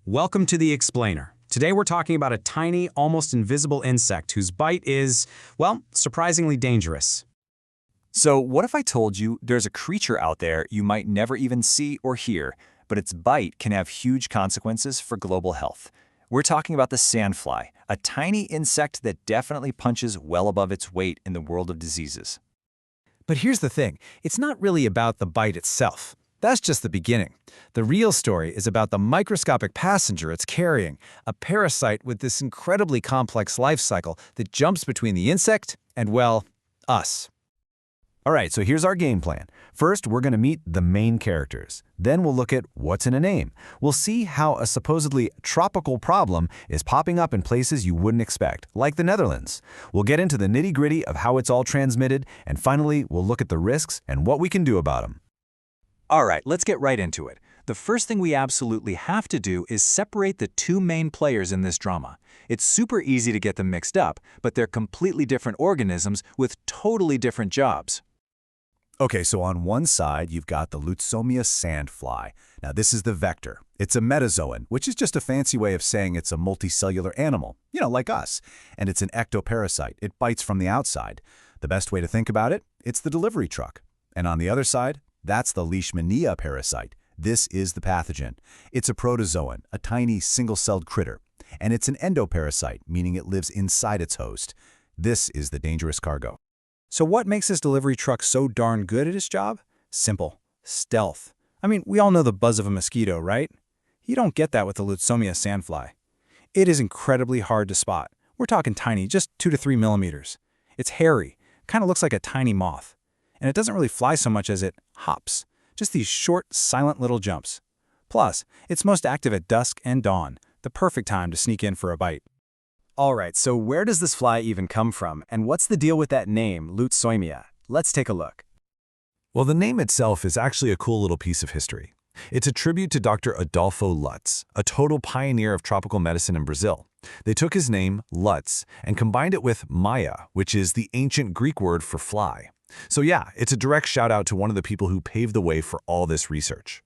Welcome to The Explainer. Today we're talking about a tiny, almost invisible insect whose bite is, well, surprisingly dangerous. So what if I told you there's a creature out there you might never even see or hear, but its bite can have huge consequences for global health? We're talking about the sandfly, a tiny insect that definitely punches well above its weight in the world of diseases. But here's the thing, it's not really about the bite itself. That's just the beginning. The real story is about the microscopic passenger it's carrying, a parasite with this incredibly complex life cycle that jumps between the insect and, well, us. All right, so here's our game plan. First, we're going to meet the main characters. Then we'll look at what's in a name. We'll see how a supposedly tropical problem is popping up in places you wouldn't expect, like the Netherlands. We'll get into the nitty-gritty of how it's all transmitted, and finally, we'll look at the risks and what we can do about them. All right, let's get right into it. The first thing we absolutely have to do is separate the two main players in this drama. It's super easy to get them mixed up, but they're completely different organisms with totally different jobs. Okay, so on one side, you've got the Lutzomyia sandfly. Now, this is the vector. It's a metazoan, which is just a fancy way of saying it's a multicellular animal, like us. And it's an ectoparasite. It bites from the outside. The best way to think about it, it's the delivery truck. And on the other side, that's the Leishmania parasite. This is the pathogen. It's a protozoan, a tiny single-celled critter. And it's an endoparasite, meaning it lives inside its host. This is the dangerous cargo. So what makes this delivery truck so darn good at its job? Simple. Stealth. I mean, we all know the buzz of a mosquito, right? You don't get that with the Lutzomyia sandfly. It is incredibly hard to spot. We're talking tiny, just 2 to 3 millimeters. It's hairy, kind of looks like a tiny moth. And it doesn't really fly so much as it hops. Just these short, silent little jumps. Plus, it's most active at dusk and dawn, the perfect time to sneak in for a bite. All right, so where does this fly even come from, and what's the deal with that name, Lutzomyia? Let's take a look. Well, the name itself is actually a cool little piece of history. It's a tribute to Dr. Adolfo Lutz, a total pioneer of tropical medicine in Brazil. They took his name, Lutz, and combined it with Maya, which is the ancient Greek word for fly. So yeah, it's a direct shout out to one of the people who paved the way for all this research.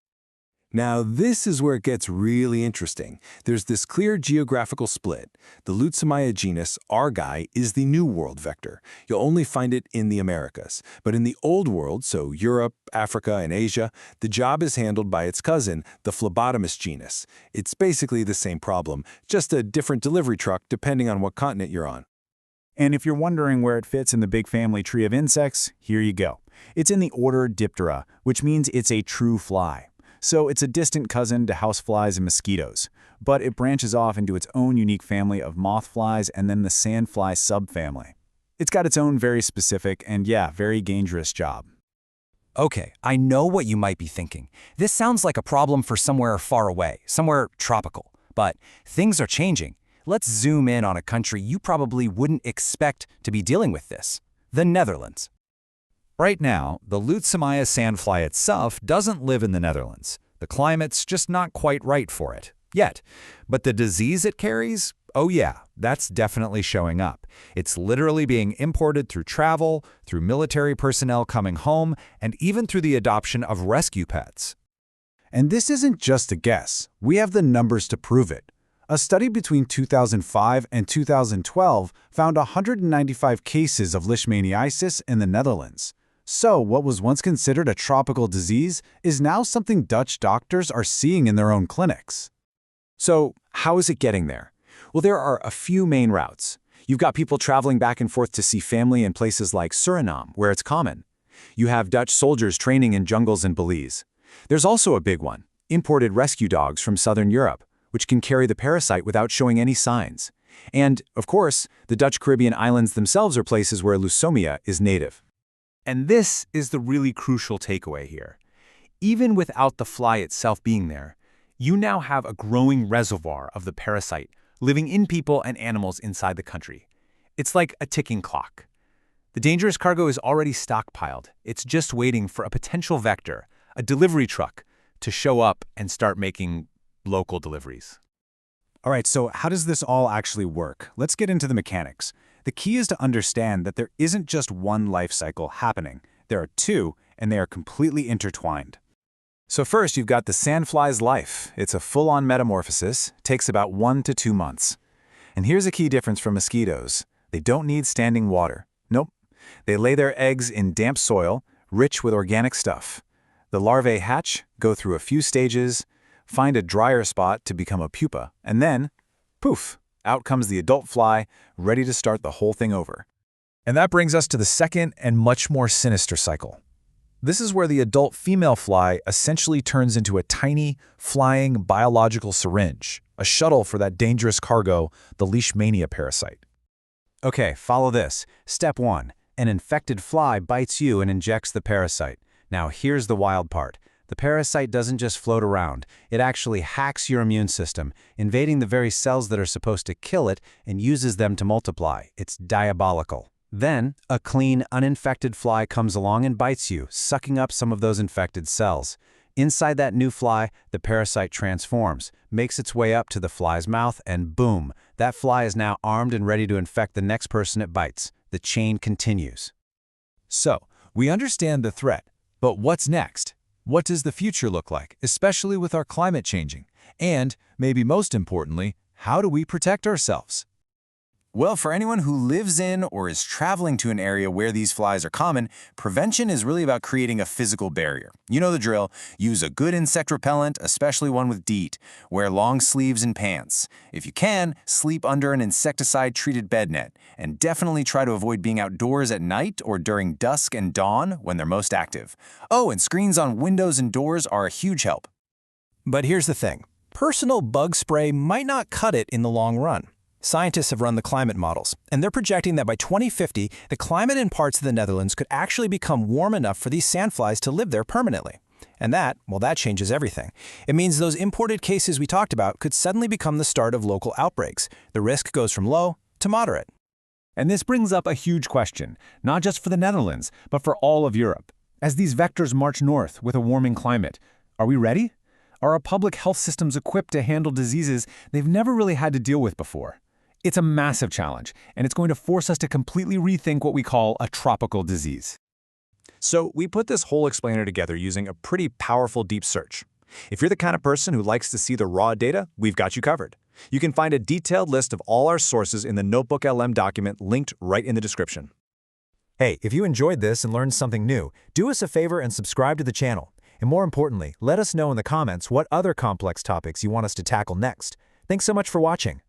Now, this is where it gets really interesting. There's this clear geographical split. The Lutzomyia genus, our guy, is the New World vector. You'll only find it in the Americas. But in the Old World, so Europe, Africa, and Asia, the job is handled by its cousin, the phlebotomist genus. It's basically the same problem, just a different delivery truck depending on what continent you're on. And if you're wondering where it fits in the big family tree of insects, here you go. It's in the order Diptera, which means it's a true fly. So it's a distant cousin to houseflies and mosquitoes, but it branches off into its own unique family of mothflies and then the sandfly subfamily. It's got its own very specific and, yeah, very dangerous job. Okay, I know what you might be thinking. This sounds like a problem for somewhere far away, somewhere tropical. But things are changing. Let's zoom in on a country you probably wouldn't expect to be dealing with this: the Netherlands. Right now, the Lutzomyia sandfly itself doesn't live in the Netherlands. The climate's just not quite right for it, yet. But the disease it carries, oh yeah, that's definitely showing up. It's literally being imported through travel, through military personnel coming home, and even through the adoption of rescue pets. And this isn't just a guess. We have the numbers to prove it. A study between 2005 and 2012 found 195 cases of leishmaniasis in the Netherlands. So what was once considered a tropical disease is now something Dutch doctors are seeing in their own clinics. So how is it getting there? Well, there are a few main routes. You've got people traveling back and forth to see family in places like Suriname, where it's common. You have Dutch soldiers training in jungles in Belize. There's also a big one: imported rescue dogs from southern Europe, which can carry the parasite without showing any signs. And, of course, the Dutch Caribbean islands themselves are places where Lutzomyia is native. And this is the really crucial takeaway here. Even without the fly itself being there, you now have a growing reservoir of the parasite living in people and animals inside the country. It's like a ticking clock. The dangerous cargo is already stockpiled. It's just waiting for a potential vector, a delivery truck, to show up and start making local deliveries. All right, so how does this all actually work? Let's get into the mechanics. The key is to understand that there isn't just one life cycle happening. There are two, and they are completely intertwined. So first, you've got the sandfly's life. It's a full-on metamorphosis, takes about 1 to 2 months. And here's a key difference from mosquitoes. They don't need standing water. Nope. They lay their eggs in damp soil, rich with organic stuff. The larvae hatch, go through a few stages, find a drier spot to become a pupa, and then, poof, out comes the adult fly, ready to start the whole thing over. And that brings us to the second and much more sinister cycle. This is where the adult female fly essentially turns into a tiny, flying biological syringe, a shuttle for that dangerous cargo, the leishmania parasite. Okay, follow this. Step 1. An infected fly bites you and injects the parasite. Now here's the wild part. The parasite doesn't just float around. It actually hacks your immune system, invading the very cells that are supposed to kill it and uses them to multiply. It's diabolical. Then, a clean, uninfected fly comes along and bites you, sucking up some of those infected cells. Inside that new fly, the parasite transforms, makes its way up to the fly's mouth, and boom, that fly is now armed and ready to infect the next person it bites. The chain continues. So, we understand the threat, but what's next? What does the future look like, especially with our climate changing? And, maybe most importantly, how do we protect ourselves? Well, for anyone who lives in or is traveling to an area where these flies are common, prevention is really about creating a physical barrier. You know the drill. Use a good insect repellent, especially one with DEET. Wear long sleeves and pants. If you can, sleep under an insecticide-treated bed net. And definitely try to avoid being outdoors at night or during dusk and dawn when they're most active. Oh, and screens on windows and doors are a huge help. But here's the thing. Personal bug spray might not cut it in the long run. Scientists have run the climate models, and they're projecting that by 2050, the climate in parts of the Netherlands could actually become warm enough for these sandflies to live there permanently. And that changes everything. It means those imported cases we talked about could suddenly become the start of local outbreaks. The risk goes from low to moderate. And this brings up a huge question, not just for the Netherlands, but for all of Europe. As these vectors march north with a warming climate, are we ready? Are our public health systems equipped to handle diseases they've never really had to deal with before? It's a massive challenge, and it's going to force us to completely rethink what we call a tropical disease. So we put this whole explainer together using a pretty powerful deep search. If you're the kind of person who likes to see the raw data, we've got you covered. You can find a detailed list of all our sources in the Notebook LM document linked right in the description. Hey, if you enjoyed this and learned something new, do us a favor and subscribe to the channel. And more importantly, let us know in the comments what other complex topics you want us to tackle next. Thanks so much for watching.